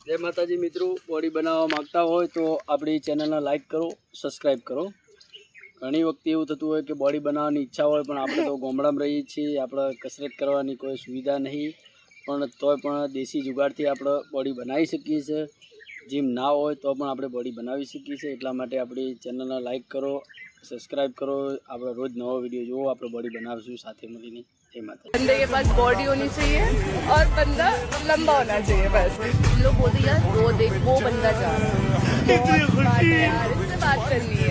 जय माताजी मित्रों, बॉडी बनावा मांगता हो तो अपनी चैनल ने लाइक करो, सब्सक्राइब करो। घणी वक्त एवं थतुं होय कि बॉडी बनाववानी इच्छा होय पण आपणे तो गामडामां रहीए छीए, आपणे कसरत करवानी कोई सुविधा नहीं, पण तोय पण देशी जुगाड़थी आपणे बॉडी बनावी शकीए छीए। जिम ना होय तो पण आपणे बॉडी बनावी शकीए छीए। એટલા માટે આપણી ચેનલને લાઈક કરો, सब्सक्राइब करो। આપણે રોજ નવો વિડીયો જોવો, આપણે બॉडी બનાવશું સાથે મળીને। જય माता। बंदे के पास बॉडी होनी चाहिए और बंदा लंबा होना चाहिए। बस लोग बोलते यार वो देख वो बंदा जा रहा है, बहुत बात है यार, इससे बात करनी है।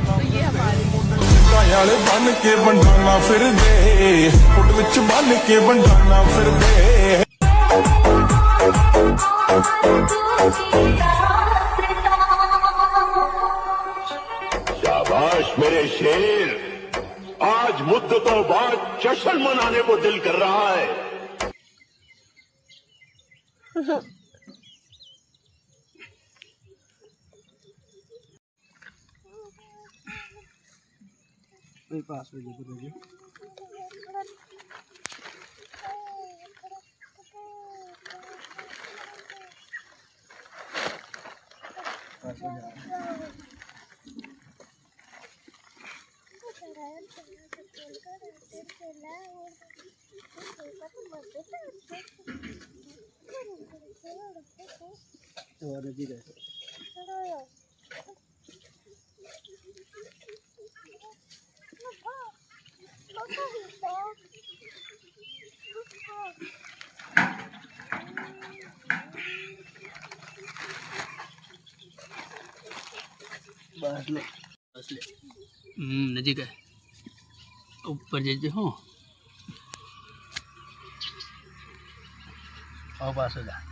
तो ये हमारे बन के बंडाना फिर दे फुट विच बन के बंडाना फिर दे। शाबाश मेरे शेर, आज मुद्दतों बाद जश्न मनाने को दिल कर रहा है। पास हो जाए तो नजीक है। बस ले नजीक है, ऊपर जैसे हो और पास हो जा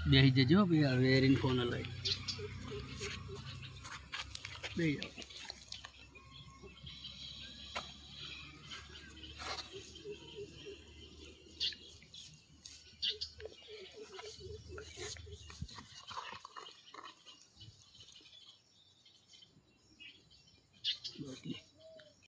बेही जजो भाई, वेरिंग फोन लई जाओ।